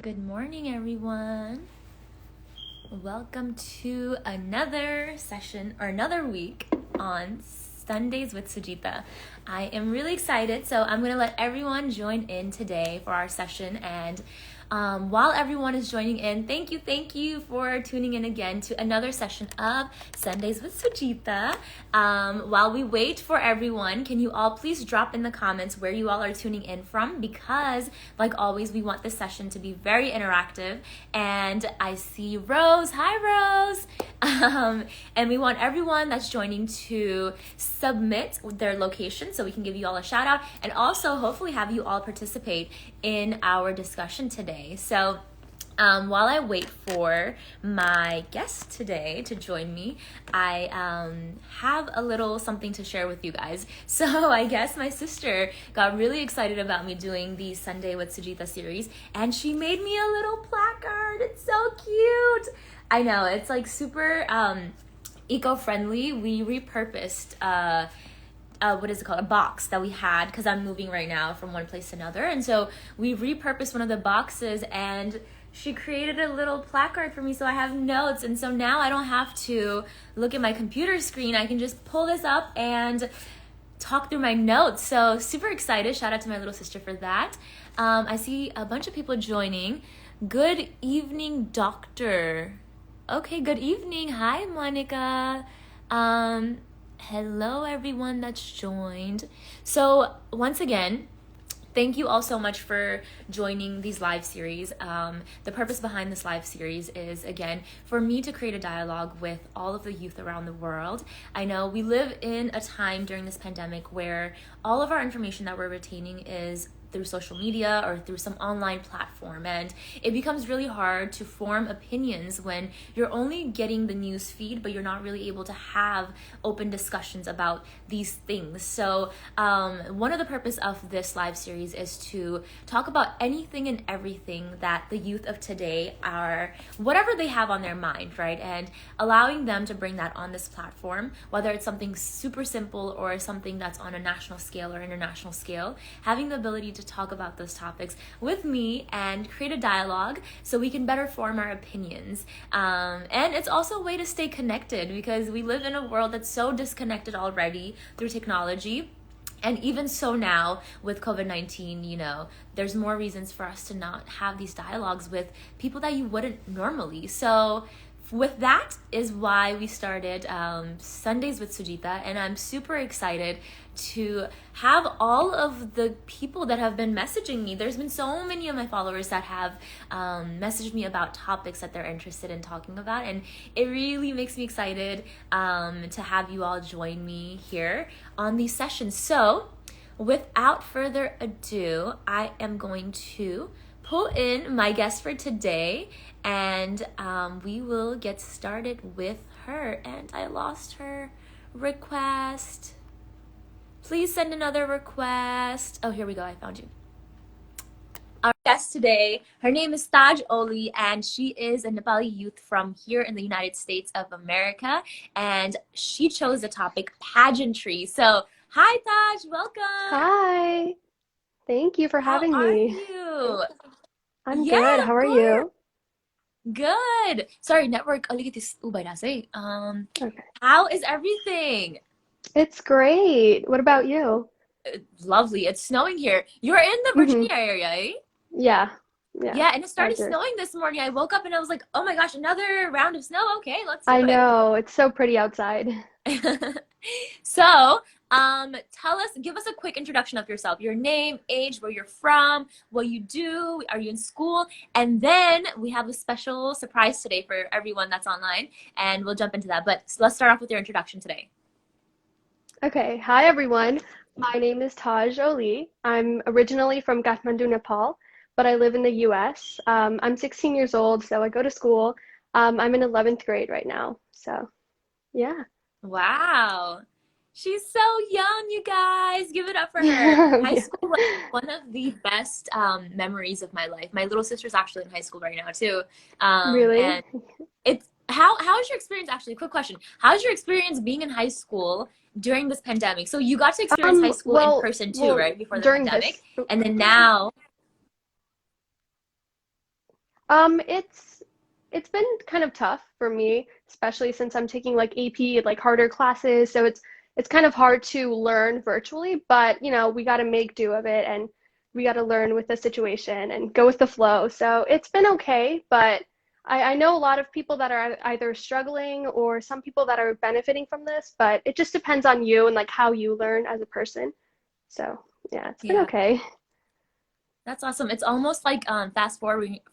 Good morning, everyone. Welcome to another session or another week on Sundays with Sujita. I am really excited, so I'm going to let everyone join in today for our session. And while everyone is joining in, thank you for tuning in again to another session of Sundays with Sujita. While we wait for everyone, can you all please drop in the comments where you all are tuning in from? Because, like always, we want this session to be very interactive. And I see Rose. Hi, Rose. And we want everyone that's joining to submit their location so we can give you all a shout out, and also hopefully have you all participate in our discussion today. So while I wait for my guest today to join me, I have a little something to share with you guys. So I guess my sister got really excited about me doing the Sunday with Sujita series, and she made me a little placard. It's so cute. I know, it's like super eco-friendly. We repurposed what is it called? A box that we had, because I'm moving right now from one place to another. And so we repurposed one of the boxes, and she created a little placard for me so I have notes. And so now I don't have to look at my computer screen. I can just pull this up and talk through my notes. So super excited. Shout out to my little sister for that. I see a bunch of people joining. Good evening, doctor. Okay, good evening. Hi, Monica. Hello, everyone that's joined. So once again, thank you all so much for joining these live series. The purpose behind this live series is, again, for me to create a dialogue with all of the youth around the world. I know we live in a time during this pandemic where all of our information that we're retaining is through social media or through some online platform, and it becomes really hard to form opinions when you're only getting the news feed, but you're not really able to have open discussions about these things. So one of the purpose of this live series is to talk about anything and everything that the youth of today are, whatever they have on their mind, right? And allowing them to bring that on this platform, whether it's something super simple or something that's on a national scale or international scale, having the ability to talk about those topics with me and create a dialogue so we can better form our opinions. And it's also a way to stay connected, because we live in a world that's so disconnected already through technology. And even so now with COVID-19, you know, there's more reasons for us to not have these dialogues with people that you wouldn't normally. So with that is why we started Sundays with Sujita, and I'm super excited to have all of the people that have been messaging me. There's been so many of my followers that have messaged me about topics that they're interested in talking about, and it really makes me excited to have you all join me here on these sessions. So without further ado, I am going to pull in my guest for today, and we will get started with her. And I lost her request. Please send another request. Oh, here we go. I found you. Our guest today, her name is Taj Oli, and she is a Nepali youth from here in the United States of America, and she chose the topic pageantry. So, hi Taj, welcome. Hi. Thank you for How having are me. you? I'm Yeah, good. How of are course. you? Good. Sorry, network aligiti ubay na say. Okay. How is everything? It's great. What about you? Lovely. It's snowing here. You're in the Hmm. Virginia area, eh? Yeah. Yeah. Yeah, and it started Badger. snowing this morning. I woke up and I was like, oh my gosh, another round of snow. Okay, let's do I it. know. It's so pretty outside. So, tell us, give us a quick introduction of yourself. Your name, age, where you're from, what you do, are you in school? And then we have a special surprise today for everyone that's online, and we'll jump into that. But let's start off with your introduction today. Okay. Hi, everyone. My name is Taj Oli. I'm originally from Kathmandu, Nepal, but I live in the US. I'm 16 years old, so I go to school. I'm in 11th grade right now. So, yeah. Wow. She's so young, you guys. Give it up for her. High Yeah. school was one of the best memories of my life. My little sister's actually in high school right now too. Really? And it's how is your experience actually? Quick question. How's your experience being in high school during this pandemic? So you got to experience high school in person too, Well, right? Before the during pandemic. this, And then now, It's been kind of tough for me, especially since I'm taking like AP, like harder classes. So it's kind of hard to learn virtually, but we got to make do of it and we got to learn with the situation and go with the flow. So it's been okay, but I know a lot of people that are either struggling or some people that are benefiting from this, but it just depends on you and like how you learn as a person. So yeah, it's been Yeah. okay. That's awesome. It's almost like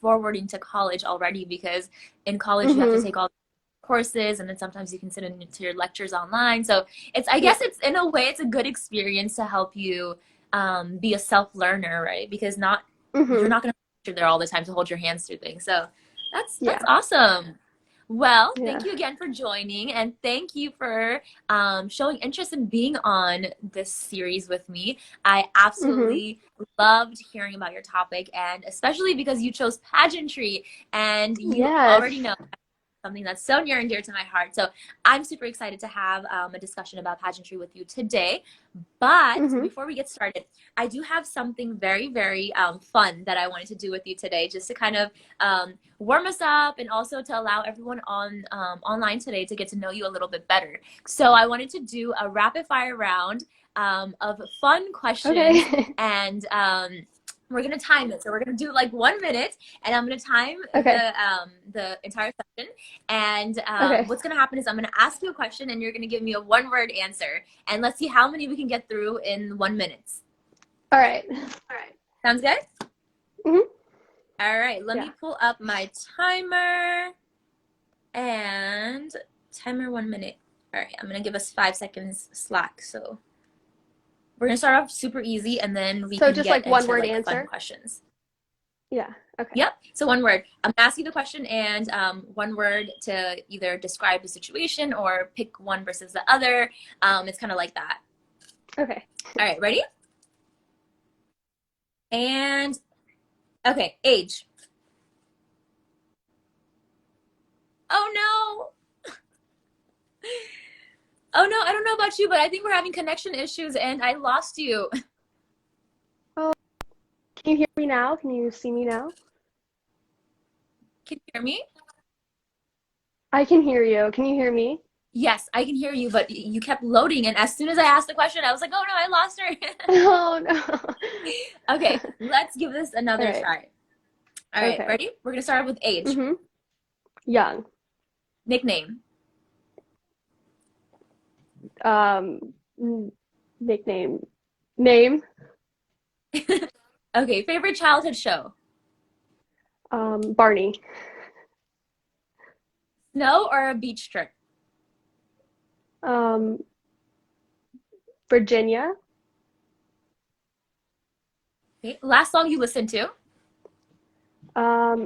forwarding to college already because in college you have to Mm-hmm. take all courses and then sometimes you can sit into your lectures online. So it's I guess Yeah. it's in a way it's a good experience to help you be a self learner, right? Because not you're Mm-hmm. not going to be there all the time to hold your hands through things. So that's Yeah. awesome. Well, thank Yeah. you again for joining, and thank you for showing interest in being on this series with me. I Mm-hmm. absolutely loved hearing about your topic, and especially because you chose pageantry, and you already Yes. know something that's so near and dear to my heart. So I'm super excited to have a discussion about pageantry with you today. But Mm-hmm. before we get started, I do have something very, very fun that I wanted to do with you today, just to kind of warm us up and also to allow everyone on online today to get to know you a little bit better. So I wanted to do a rapid fire round of fun questions, Okay. and we're gonna time it. So we're gonna do like 1 minute, and I'm gonna time Okay. the entire session. And Okay. what's gonna happen is I'm gonna ask you a question, and you're gonna give me a one-word answer, and let's see how many we can get through in 1 minute. All right. All right. Sounds good? Mm-hmm. All right, let Yeah. me pull up my timer, and timer 1 minute. All right, I'm gonna give us 5 seconds slack. So we're gonna start off super easy, and then we So can just get like one into word like fun answer. questions. Yeah. Okay. Yep. So one word. I'm asking the question and one word to either describe the situation or pick one versus the other. It's kind of like that. Okay. All right, ready? And okay, age. Oh no. Oh no, I don't know about you, but I think we're having connection issues and I lost you. Oh, can you hear me now? Can you see me now? Can you hear me? I can hear you. Can you hear me? Yes, I can hear you, but you kept loading. And as soon as I asked the question, I was like, oh no, I lost her. Oh no. Okay, let's give this All another right. try. All right, Okay. ready? We're going to start with age. Mm-hmm. Young. Nickname. Um, Nickname. Name. Okay, favorite childhood show. Barney. Snow or a beach trip? Um, Virginia. Okay, last song you listened to?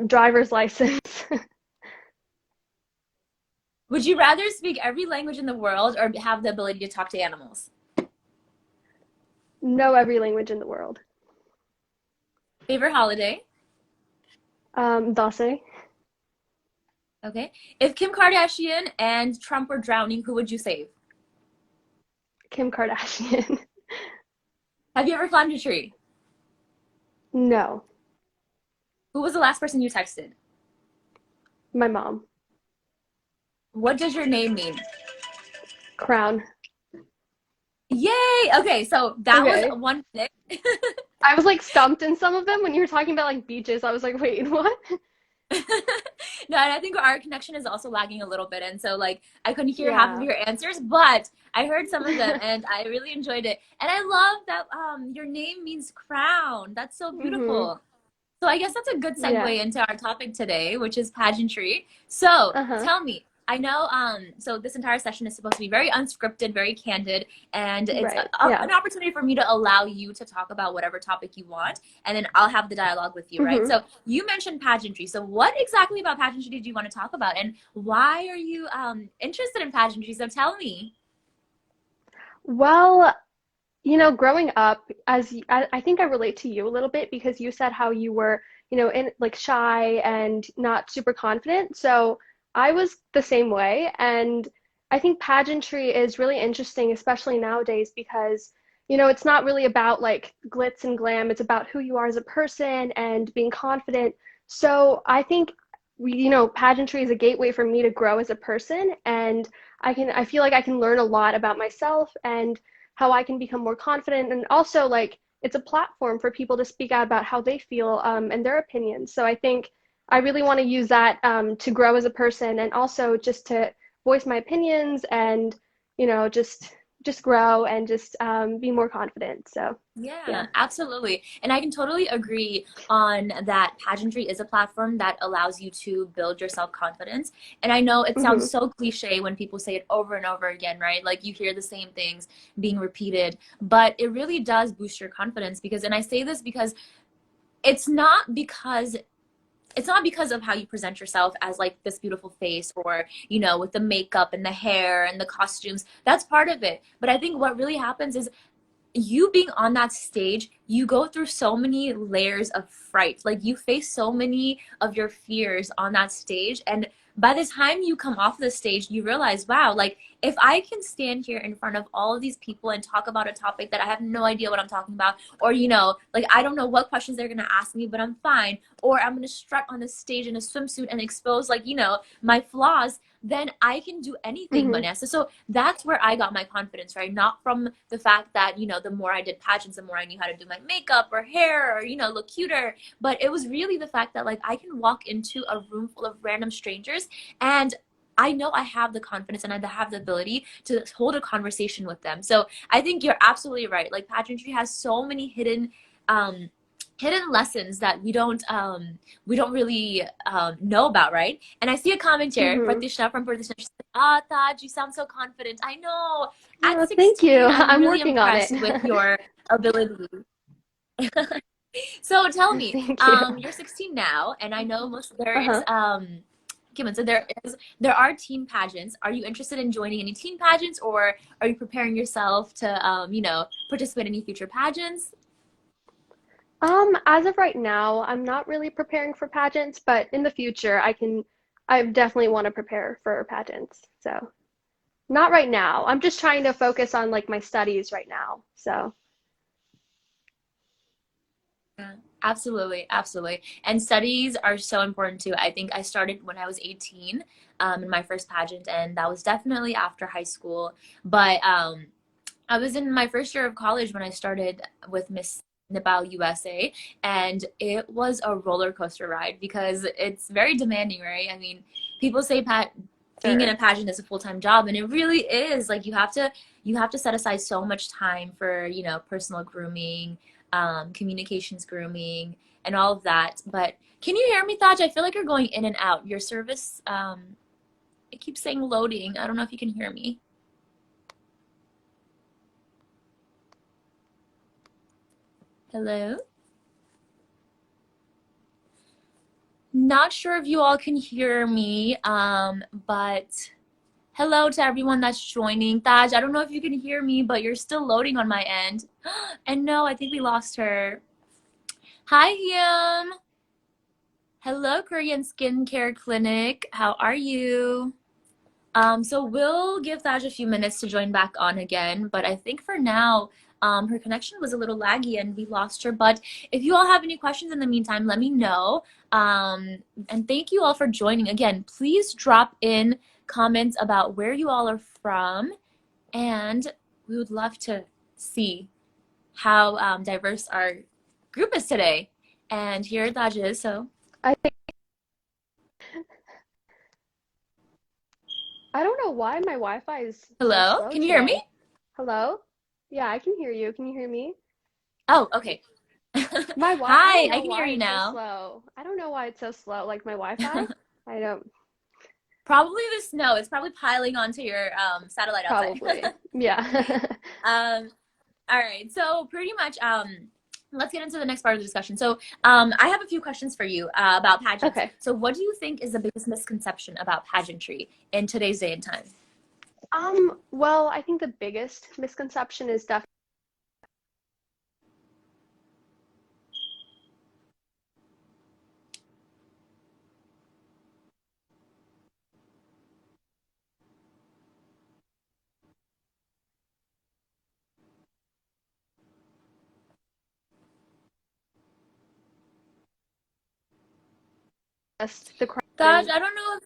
Driver's license. Would you rather speak every language in the world or have the ability to talk to animals? Know every language in the world. Favorite holiday? Dase. Okay. If Kim Kardashian and Trump were drowning, who would you save? Kim Kardashian. Have you ever climbed a tree? No. Who was the last person you texted? My mom. What does your name mean? Crown. Yay! Okay, so that was Okay. 1 minute. I was like stumped in some of them when you were talking about like beaches. I was like, wait, what? No, and I think our connection is also lagging a little bit, and so like I couldn't hear half of Yeah. your answers, but I heard some of them, and I really enjoyed it. And I love that your name means crown. That's so Mhm. beautiful. So I guess that's a good Yeah. segue into our topic today, which is pageantry. So Uh-huh. tell me, I know, so this entire session is supposed to be very unscripted, very candid, and it's Right. Yeah. an opportunity for me to allow you to talk about whatever topic you want, and then I'll have the dialogue with you, right? Mhm. So you mentioned pageantry. So what exactly about pageantry did you want to talk about, and why are you interested in pageantry? So tell me. Well, growing up, I think I relate to you a little bit because you said how you were, in like shy and not super confident. So I was the same way. And I think pageantry is really interesting, especially nowadays, because, it's not really about like glitz and glam. It's about who you are as a person and being confident. So I think pageantry is a gateway for me to grow as a person, and I feel like I can learn a lot about myself and how I can become more confident, and also like it's a platform for people to speak out about how they feel and their opinions. So I think I really want to use that to grow as a person, and also just to voice my opinions and just grow and just be more confident. So Yeah, yeah. absolutely. And I can totally agree on that pageantry is a platform that allows you to build your self-confidence. And I know it sounds Hmm. so cliche when people say it over and over again, right? Like you hear the same things being repeated, but it really does boost your confidence because, and I say this because it's not because it's not because of how you present yourself as like this beautiful face or with the makeup and the hair and the costumes. That's part of it, but I think what really happens is you being on that stage, you go through so many layers of fright. Like you face so many of your fears on that stage. And by the time you come off the stage, you realize, wow, like if I can stand here in front of all of these people and talk about a topic that I have no idea what I'm talking about, or, like I don't know what questions they're going to ask me, but I'm fine. Or I'm going to strut on the stage in a swimsuit and expose, like, my flaws, then I can do anything, Hmm. Vanessa. So that's where I got my confidence, right? Not from the fact that, the more I did pageants, the more I knew how to do my makeup or hair or, look cuter. But it was really the fact that, like, I can walk into a room full of random strangers and I know I have the confidence and I have the ability to hold a conversation with them. So I think you're absolutely right. Like, pageantry has so many um, hidden lessons that we don't really know about, right? And I see a comment here, Hmm. Pratisha from Pratisha. She's like, Taj, you sound so confident. I know. At Oh, thank you. 16, I'm I'm really working on it. impressed with your ability. So tell me, Thank you. you're 16 now, and I know most there is Uh-huh. Kim, so there are teen pageants. Are you interested in joining any teen pageants, or are you preparing yourself to participate in any future pageants? As of right now, I'm not really preparing for pageants, but in the future, I definitely want to prepare for pageants. So, not right now. I'm just trying to focus on like my studies right now. So, Yeah, absolutely, absolutely. And studies are so important too. I think I started when I was 18 in my first pageant, and that was definitely after high school. But I was in my first year of college when I started with Miss Nepal USA, and it was a roller coaster ride because it's very demanding, right? I mean, people say being in a sure. pageant is a full-time job, and it really is. Like you have to set aside so much time for, personal grooming, communications grooming, and all of that. But can you hear me, Thaj? I feel like you're going in and out. Your service, it keeps saying loading. I don't know if you can hear me. Hello? Not sure if you all can hear me, but hello to everyone that's joining. Taj, I don't know if you can hear me, but you're still loading on my end. And no, I think we lost her. Hi, Hyum. Hello, Korean Skincare Clinic. How are you? So we'll give Taj a few minutes to join back on again, but I think for now, her connection was a little laggy and we lost her. But if you all have any questions in the meantime, let me know. And thank you all for joining. Again, please drop in comments about where you all are from, and we would love to see how diverse our group is today. And here Taj is. So, I think I don't know why my Wi-Fi is so hello, slow can you hear me? today. Hello? Yeah, I can hear you. Can you hear me? Oh, okay. I Hi, don't I know can hear why you it's so now. slow. I don't know why it's so slow. Like my Wi-Fi? I don't, Probably the snow. It's probably piling onto your satellite outside. probably. Yeah. um, all right. So pretty much, let's get into the next part of the discussion. So I have a few questions for you about pageants. Okay. So what do you think is the biggest misconception about pageantry in today's day and time? Well, I think the biggest misconception is definitely just the crowd Gosh, and I don't know if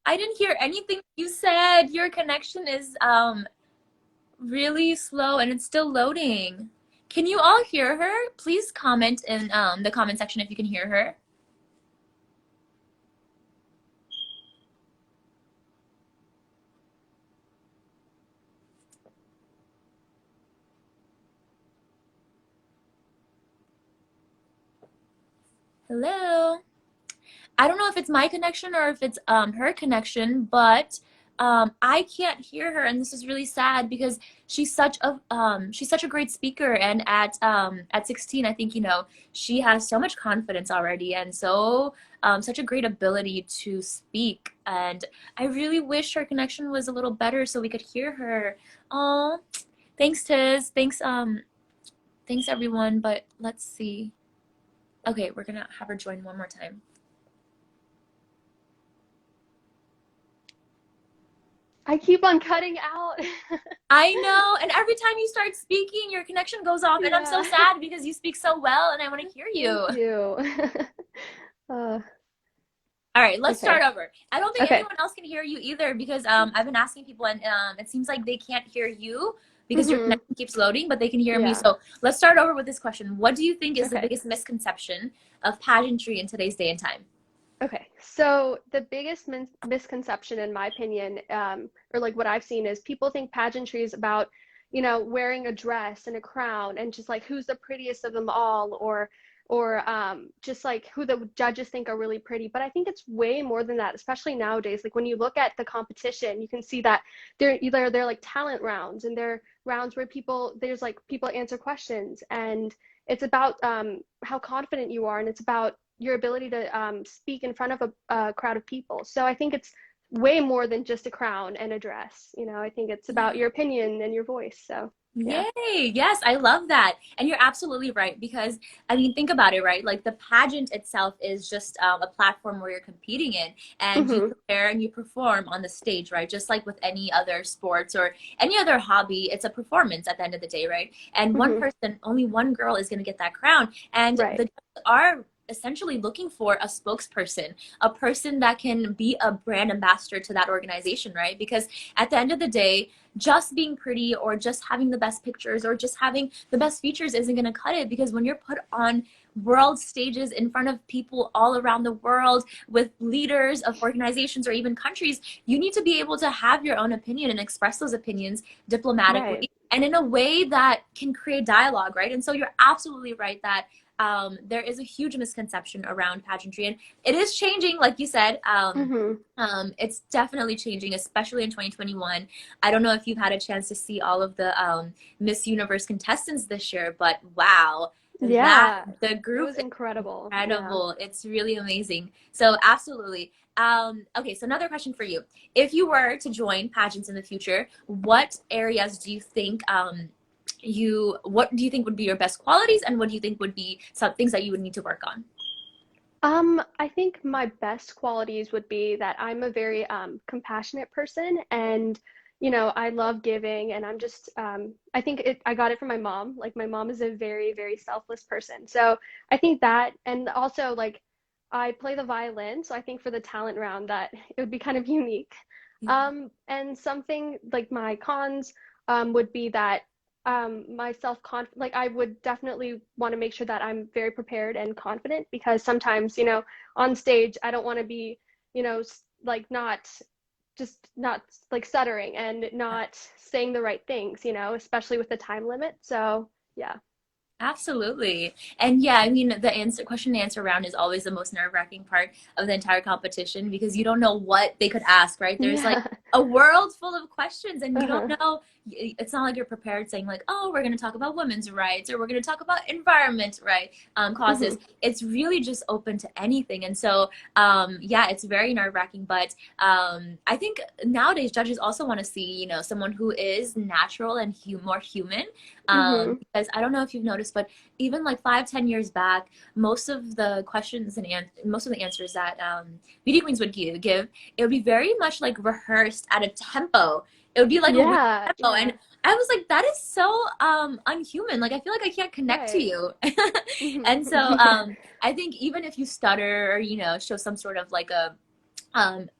I didn't hear anything you said. Your connection is really slow and it's still loading. Can you all hear her? Please comment in the comment section if you can hear her. Hello. I don't know if it's my connection or if it's her connection, but I can't hear her, and this is really sad because she's such a great speaker, and at 16, I think she has so much confidence already, and such a great ability to speak, and I really wish her connection was a little better so we could hear her. Oh, thanks, Tiz. Thanks everyone. But let's see. Okay, we're gonna have her join one more time. I keep on cutting out. I know, and every time you start speaking, your connection goes off, and I'm so Yeah. sad because you speak so well, and I want to hear you. Thank you. Uh, All right, let's start okay. over. I don't think Okay. anyone else can hear you either because I've been asking people, and it seems like they can't hear you because your Hmm. connection keeps loading, but they can hear me. Yeah. So let's start over with this question. What do you think is the Okay. biggest misconception of pageantry in today's day and time? Okay. So the biggest misconception, in my opinion, or like what I've seen, is people think pageantry is about, wearing a dress and a crown and just like who's the prettiest of them all, or just like who the judges think are really pretty. But I think it's way more than that, especially nowadays. Like when you look at the competition, you can see that they're like talent rounds, and they're rounds where people answer questions, and it's about how confident you are, and it's about your ability to speak in front of a crowd of people. So I think it's way more than just a crown and a dress. I think it's about your opinion and your voice. So yeah. Yay! Yes, I love that. And you're absolutely right because, I mean, think about it, right? Like the pageant itself is just a platform where you're competing in and you Hmm. prepare and you perform on the stage, right? Just like with any other sports or any other hobby, it's a performance at the end of the day, right? And one Hmm. person, only one girl is going to get that crown. And Right. the judges are essentially looking for a spokesperson, a person that can be a brand ambassador to that organization, right? Because at the end of the day, just being pretty or just having the best pictures or just having the best features isn't going to cut it because when you're put on world stages in front of people all around the world with leaders of organizations or even countries, you need to be able to have your own opinion and express those opinions Right. diplomatically and in a way that can create dialogue, right? And so you're absolutely right that there is a huge misconception around pageantry, and it is changing, like you said. Hmm. It's definitely changing, especially in 2021. I don't know if you've had a chance to see all of the Miss Universe contestants this year, but wow, that Yeah. the It group was is incredible. Yeah. incredible. It's really amazing. So absolutely. Okay, so another question for you. If you were to join pageants in the future, what areas do you think what do you think would be your best qualities and what do you think would be some things that you would need to work on? I think my best qualities would be that I'm a very compassionate person, and I love giving, and I think I got it from my mom. Like my mom is a very, very selfless person. So I think that, and also like I play the violin, so I think for the talent round that it would be kind of unique. And something like my cons would be that my like I would definitely want to make sure that I'm very prepared and confident, because sometimes, on stage I don't want to be, like not like stuttering and not saying the right things, especially with the time limit. So yeah. Absolutely. And yeah, I mean, the question and answer round is always the most nerve-wracking part of the entire competition because you don't know what they could ask, right? There's like Yeah. a world full of questions and you don't Uh-huh. know. It's not like you're prepared saying like, oh, we're going to talk about women's rights or we're going to talk about environment, right? Hmm. Causes. It's really just open to anything. And so, yeah, it's very nerve-wracking. But I think nowadays judges also want to see, someone who is natural and more human Hmm. because I don't know if you've noticed, but even like 5, 10 years back, most of the questions and most of the answers that beauty queens would give, it would be very much like rehearsed at a tempo. It would be like a weird Yeah, tempo, and yeah. I was like, that is so unhuman. Like I feel like I can't connect to Right. you. And so Yeah. I think even if you stutter or, you know, show some sort of like a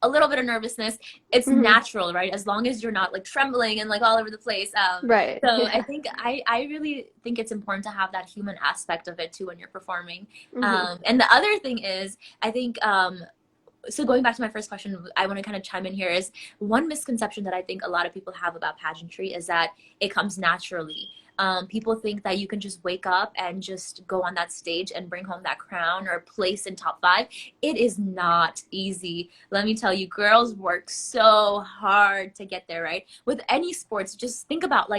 little bit of nervousness, it's Mhm. natural, right? As long as you're not like trembling and like all over the place. Right. So I Yeah. think I really think it's important to have that human aspect of it too when you're performing. Mhm. And the other thing is, I think so going back to my first question, I want to kind of chime in here is one misconception that I think a lot of people have about pageantry is that it comes naturally. People think that you can just wake up and just go on that stage and bring home that crown or place in top five. It is not easy. Let me tell you, girls work so hard to get there, right? With any sports, just think about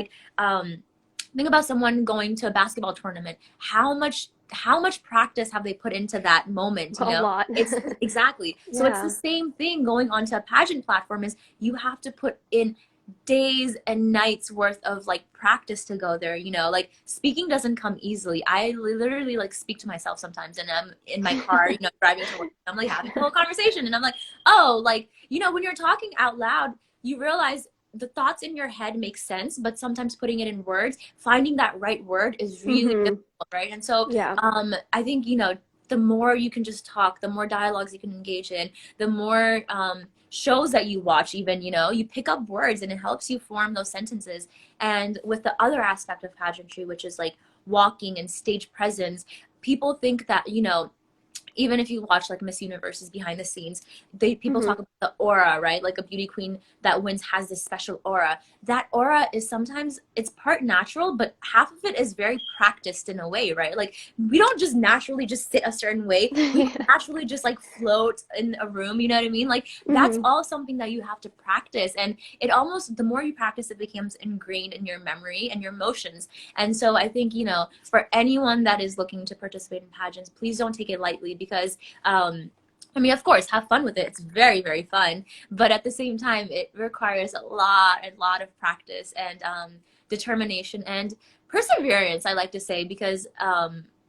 someone going to a basketball tournament. How much practice have they put into that moment, you A know? lot. It's exactly. So it's the Yeah. same thing going onto a pageant platform is you have to put in days and nights worth of like practice to go there, you know? Like speaking doesn't come easily. I literally like speak to myself sometimes and I'm in my car, you know, driving to work. I'm like having a whole conversation and I'm like, "Oh, like, you know, when you're talking out loud, you realize the thoughts in your head make sense, but sometimes putting it in words, finding that right word is really Mhm. difficult, right?" And so Yeah. I think, you know, the more you can just talk, the more dialogues you can engage in, the more shows that you watch, even, you know, you pick up words and it helps you form those sentences. And with the other aspect of pageantry, which is like walking and stage presence, people think that, you know, even if you watch like Miss Universe's behind the scenes, they people Mhm. talk about the aura, right? Like a beauty queen that wins has this special aura. That aura is sometimes it's part natural, but half of it is very practiced in a way, right? Like we don't just naturally just sit a certain way. We don't Yeah. naturally just like float in a room, you know what I mean? Like that's Mhm. all something that you have to practice. And it almost the more you practice, it becomes ingrained in your memory and your emotions. And so I think, you know, for anyone that is looking to participate in pageants, please don't take it lightly because I mean, of course, have fun with it. It's very, very fun. But at the same time, it requires a lot of practice and determination and perseverance, I like to say, because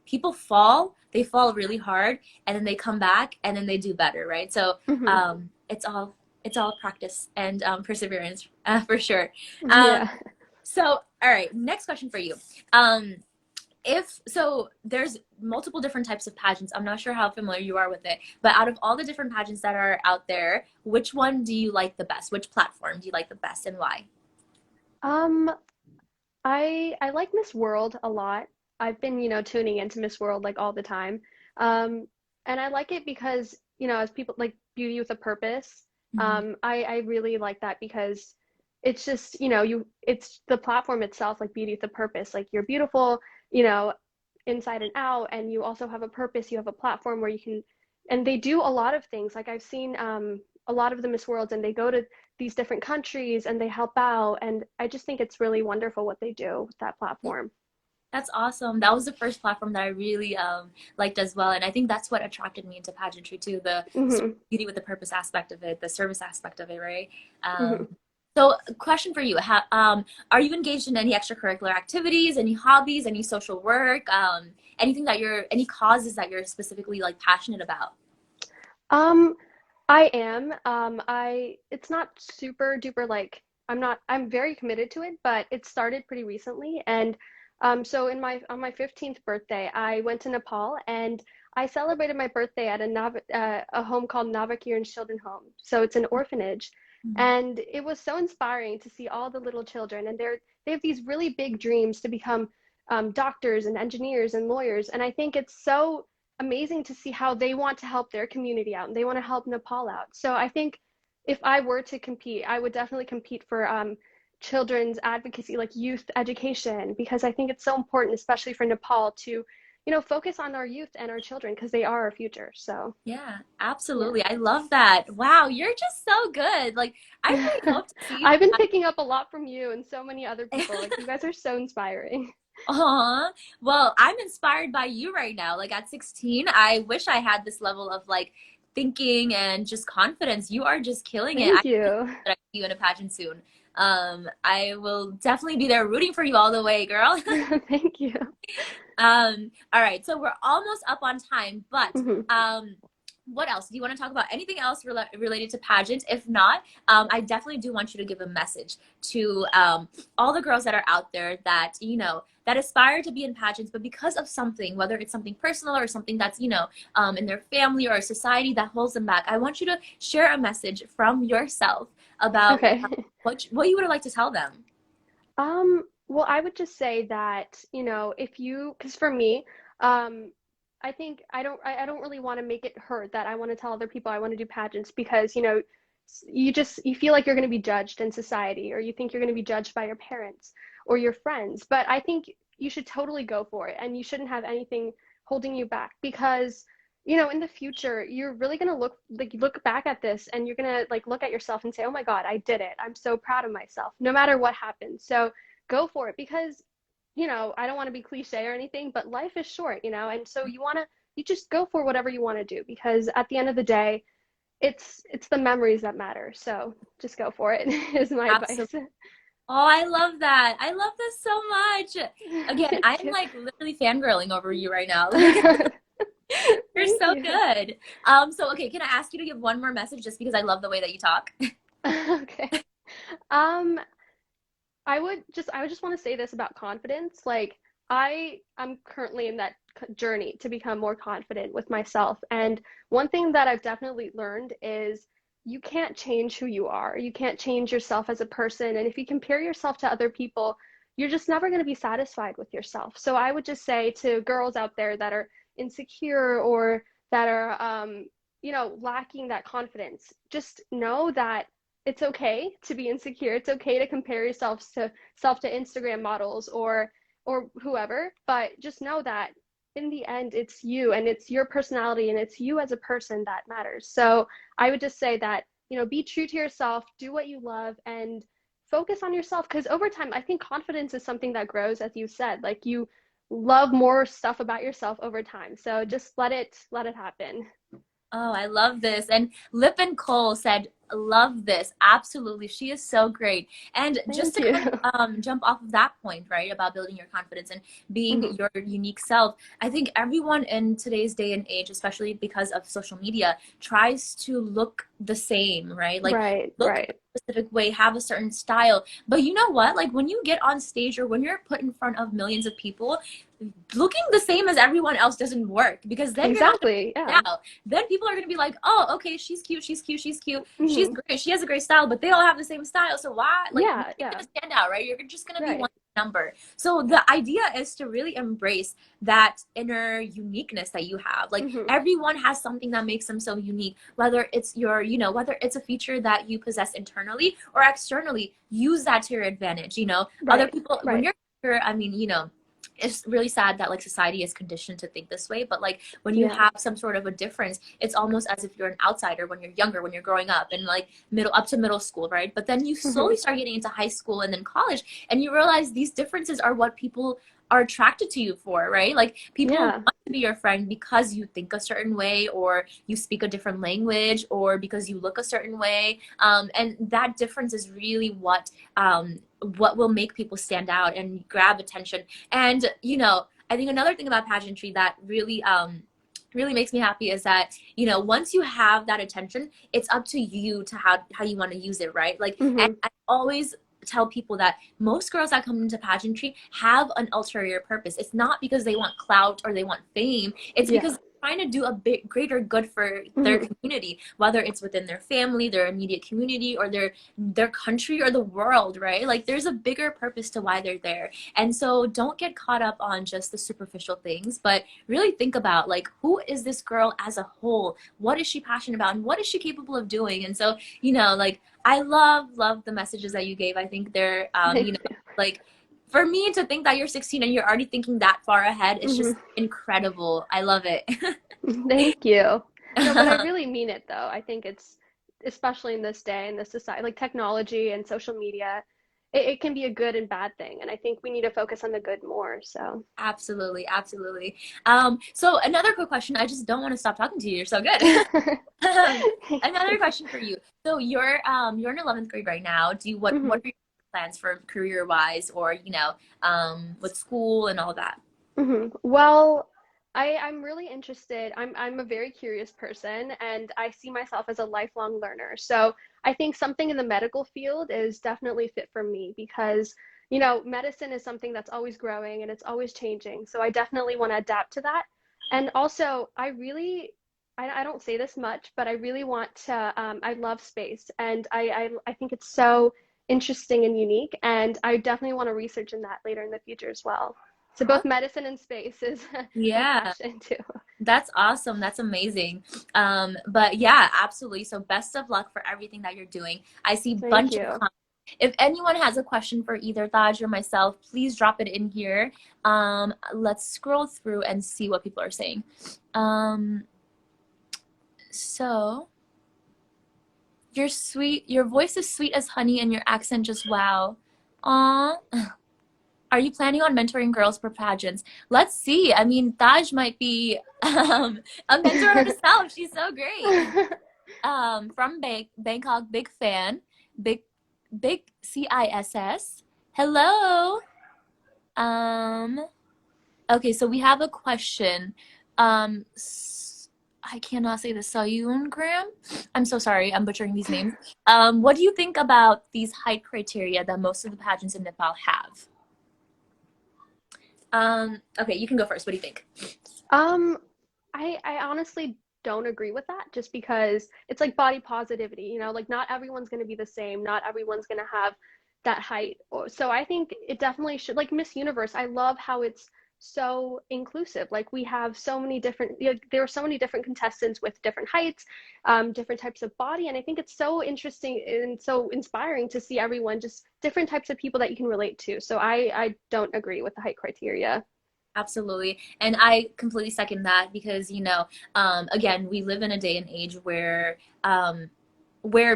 people fall, they fall really hard, and then they come back and then they do better, right? So Mhm. it's all practice and perseverance for sure. Um, Yeah. so, all right, next question for you. Um, if so there's multiple different types of pageants. I'm not sure how familiar you are with it, but out of all the different pageants that are out there, which one do you like the best? Which platform do you like the best and why? Um, I like Miss World a lot. I've been, tuning into Miss World like all the time. Um, and I like it because, as people like beauty with a purpose, Mm-hmm. I really like that because it's just, it's the platform itself, like beauty with a purpose. Like you're beautiful, you know, inside and out, and you also have a purpose. You have a platform where you can, and they do a lot of things. Like I've seen a lot of the Miss Worlds, and they go to these different countries and they help out. And I just think it's really wonderful what they do with that platform. That's awesome. That was the first platform that I really liked as well, and I think that's what attracted me into pageantry too, the Hmm. beauty with the purpose aspect of it, the service aspect of it, right? Hmm. So question for you, are you engaged in any extracurricular activities, any hobbies, any social work, anything that you're any causes that you're specifically like passionate about? Um, I am. It's not super duper like, I'm very committed to it, but it started pretty recently. And so on my 15th birthday, I went to Nepal and I celebrated my birthday at a home called Navakiran Children Home. So it's an orphanage. Mhm. And it was so inspiring to see all the little children, and they have these really big dreams to become doctors and engineers and lawyers. And I think it's so amazing to see how they want to help their community out and they want to help Nepal out. So I think if I were to compete, I would definitely compete for children's advocacy, like youth education, because I think it's so important, especially for Nepal, to, focus on our youth and our children because they are our future. So, Yeah, yeah. absolutely. I love that. Wow, you're just so good. Like, I really hope to see I've been picking up a lot from you and so many other people. Like, that. you guys are so inspiring. Aw, well, I'm inspired by you right now. Like at 16, I wish I had this level of like thinking and just confidence. You are just killing it. I Thank you. hope that I see you in a pageant soon. I will definitely be there rooting for you all the way, girl. Thank you. All right, so we're almost up on time, but Hmm. um, what else? Do you want to talk about anything else related to pageants? If not, I definitely do want you to give a message to all the girls that are out there that, that aspire to be in pageants, but because of something, whether it's something personal or something that's, in their family or society that holds them back. I want you to share a message from yourself about Okay. what you would like to tell them. Well, I would just say that, if you, because for me, um, I think I don't really want to make it hurt that I want to tell other people I want to do pageants because, you feel like you're going to be judged in society, or you think you're going to be judged by your parents or your friends. But I think you should totally go for it, and you shouldn't have anything holding you back because, in the future, you're really going to look back at this, and you're going to like look at yourself and say, "Oh my God, I did it. I'm so proud of myself," no matter what happens. So go for it because, I don't want to be cliche or anything, but life is short, and so you just go for whatever you want to do because at the end of the day, it's the memories that matter. So just go for it is my advice. Absolutely. Oh, I love that. I love this so much. Again, Thank I'm you. like literally fangirling over you right now. Like you're Thank so you. good. So okay, can I ask you to give one more message just because I love the way that you talk? Okay. Um, I would just want to say this about confidence. Like I'm currently in that journey to become more confident with myself. And one thing that I've definitely learned is you can't change who you are. You can't change yourself as a person. And if you compare yourself to other people, you're just never going to be satisfied with yourself. So I would just say to girls out there that are insecure or that are lacking that confidence, just know that it's okay to be insecure. It's okay to compare yourself to Instagram models or whoever, but just know that in the end it's you and it's your personality and it's you as a person that matters. So I would just say that, be true to yourself, do what you love and focus on yourself because over time I think confidence is something that grows as you said. Like you love more stuff about yourself over time. So just let it happen. Oh, I love this. And Lip and Cole said, love this. Absolutely. She is so great. And just Thank to you. kind of jump off of that point, right, about building your confidence and being Mhm. your unique self, I think everyone in today's day and age, especially because of social media, tries to look the same, right? Like Right, look a right. specific way, have a certain style. But you know what? Like when you get on stage or when you're put in front of millions of people, looking the same as everyone else doesn't work because then you're not going Exactly. to Yeah. stand out. Then people are going to be like, oh, okay, she's cute, she's cute, she's cute, she's Hmm. great, she has a great style, but they all have the same style. So why, like, Yeah, nobody's yeah. going to stand out, right? You're just going to be one Right. number. So the idea is to really embrace that inner uniqueness that you have. Like Hmm. everyone has something that makes them so unique, whether it's your, whether it's a feature that you possess internally or externally, use that to your advantage. Other Right. people, when Right. you're here, I mean, it's really sad that like society is conditioned to think this way, but like when you Yeah. have some sort of a difference, it's almost as if you're an outsider when you're younger, when you're growing up and like middle up to middle school, right? But then you Hmm. slowly start getting into high school and then college, and you realize these differences are what people are attracted to you for, right? Like people Yeah. want to be your friend because you think a certain way or you speak a different language or because you look a certain way, and that difference is really what will make people stand out and grab attention. And I think another thing about pageantry that really makes me happy is that once you have that attention, it's up to you to how you want to use it, right? Like, and Hmm. I always tell people that most girls that come into pageantry have an ulterior purpose. It's not because they want clout or they want fame. It's because Yeah. they're trying to do a bit greater good for their Hmm. community, whether it's within their family, their immediate community, or their country or the world, right? Like there's a bigger purpose to why they're there. And so don't get caught up on just the superficial things, but really think about like who is this girl as a whole? What is she passionate about and what is she capable of doing? And so, like I love the messages that you gave. I think they're Thank like for me to think that you're 16 and you're already thinking that far ahead, it's you. just incredible. I love it. Thank you. No, but I really mean it though. I think it's especially in this day in this society, like technology and social media, it can be a good and bad thing. And I think we need to focus on the good more. So Absolutely, absolutely. So another quick question. I just don't want to stop talking to you. You're so good. thank Another you. question for you. So you're in 11th grade right now. What Hmm. are your plans for career wise or with school and all that? Hmm. Well, I'm really interested. I'm a very curious person and I see myself as a lifelong learner. So I think something in the medical field is definitely fit for me because, medicine is something that's always growing and it's always changing. So I definitely want to adapt to that. And also, I don't say this much, but I really want to, I love space and I think it's so interesting and unique. And I definitely want to research in that later in the future as well. So both medicine and space is my Yeah, passion too. that's awesome. That's amazing. But yeah, absolutely. So best of luck for everything that you're doing. I see Thank bunch of you. comments. If anyone has a question for either Taj or myself, please drop it in here. Let's scroll through and see what people are saying. Um, so you're sweet. Your voice is sweet as honey, and your accent just wow. Aw. Are you planning on mentoring girls for pageants? Let's see. I mean, Taj might be a mentor herself. She's so great. From Bangkok, big fan. Big, big CISS. Hello. Um, okay, so we have a question. I cannot say the Sayun Graham. I'm so sorry. I'm butchering these names. What do you think about these height criteria that most of the pageants in Nepal have? Okay, you can go first. What do you think? Um, I honestly don't agree with that just because it's like body positivity, like not everyone's going to be the same, not everyone's going to have that height. So I think it definitely should, like Miss Universe, I love how it's so inclusive. Like we have so many different, there are so many different contestants with different heights, different types of body, and I think it's so interesting and so inspiring to see everyone, just different types of people that you can relate to. So I don't agree with the height criteria. Absolutely. And I completely second that because, again, we live in a day and age where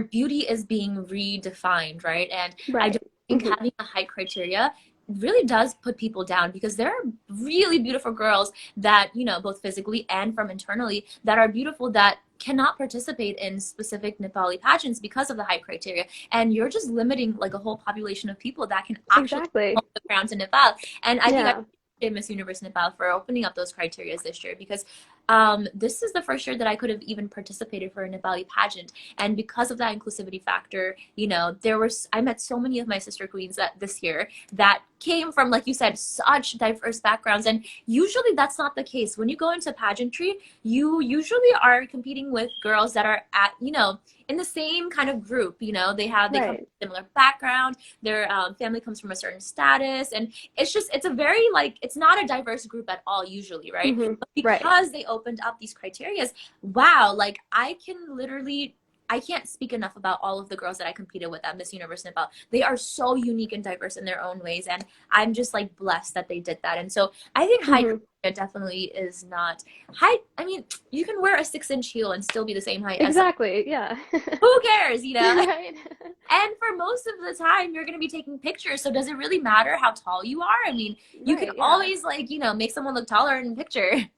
beauty is being redefined, right? And I Right. don't think having a high criteria really does put people down because there are really beautiful girls that, both physically and from internally that are beautiful that cannot participate in specific Nepali pageants because of the high criteria. And you're just limiting like a whole population of people that can actually Exactly. hold the crown to Nepal. And I think I Yeah. Miss Universe Nepal for opening up those criteria this year because this is the first year that I could have even participated for a Nepali pageant, and because of that inclusivity factor, I met so many of my sister queens that this year that came from, like you said, such diverse backgrounds, and usually that's not the case. When you go into pageantry, you usually are competing with girls that are at in the same kind of group. They come from Right. a similar background, their family comes from a certain status, and it's a very like it's not a diverse group at all usually, right? But Right. because they opened up these criterias, wow, like I can't speak enough about all of the girls that I competed with at Miss Universe Nepal. They are so unique and diverse in their own ways, and I'm just like blessed that they did that. And so I think high hmm definitely is not height. I mean, you can wear a 6-inch heel and still be the same height as Exactly. Yeah. who cares? Right. And for most of the time, you're going to be taking pictures. So does it really matter how tall you are? I mean, you can Right. Yeah. always make someone look taller in a picture.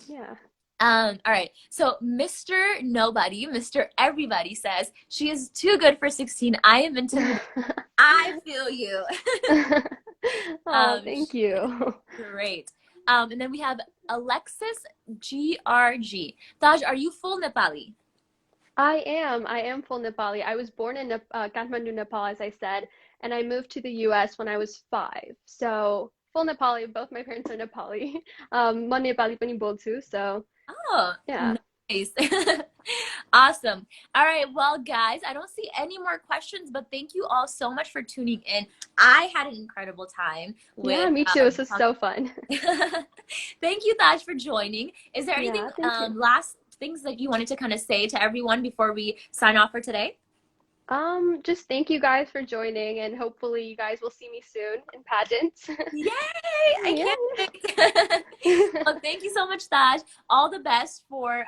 Yeah. All right. So Mr. Nobody, Mr. Everybody says she is too good for 16. I am intimidated. I feel you. Oh, um, thank you. Great. And then we have Alexis GRG. Taj, are you full Nepali? I am. I am full Nepali. I was born in Kathmandu, Nepal, as I said, and I moved to the US when I was 5. So full Nepali. Both my parents are Nepali. म नेपाली पनि बोल्छु. So Oh, yeah. nice. Awesome. All right. Well, guys, I don't see any more questions, but thank you all so much for tuning in. I had an incredible time Yeah, with me too. This was so fun. thank you, Taj, for joining. Is there anything Yeah, thank you. last things that you wanted to kind of say to everyone before we sign off for today? Just thank you guys for joining, and hopefully you guys will see me soon in pageants. Yay! I Yeah. can't wait. Well, thank you so much, Taj. All the best for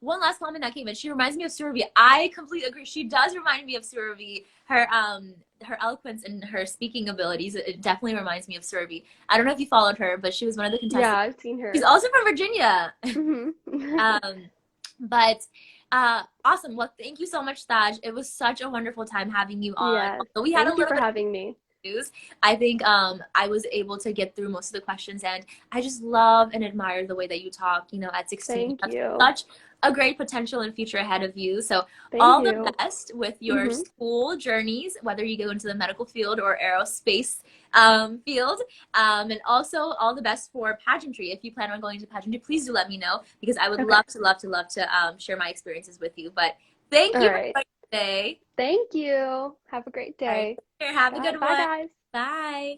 one last comment that came in. She reminds me of Surabhi. I completely agree. She does remind me of Surabhi. Her eloquence and her speaking abilities, it definitely reminds me of Surabhi. I don't know if you followed her, but she was one of the Yeah, contestants. I've seen She's her. also from Virginia. hmm Um, but awesome. Well, thank you so much, Taj. It was such a wonderful time having you on. Yeah, Although we had a thank you little for bit having me. news. I think I was able to get through most of the questions, and I just love and admire the way that you talk. You know, at 16, you Thank have you. such a great potential and future ahead of you. So Thank all the you. best with your Hmm. school journeys, whether you go into the medical field or aerospace field. And also all the best for pageantry. If you plan on going to pageantry, please do let me know because I would Okay. love to, love to, love to share my experiences with you. But thank All you for right. joining today. Thank you. Have a great All right, day. take care. Have a Bye. good Bye, one. guys. Bye.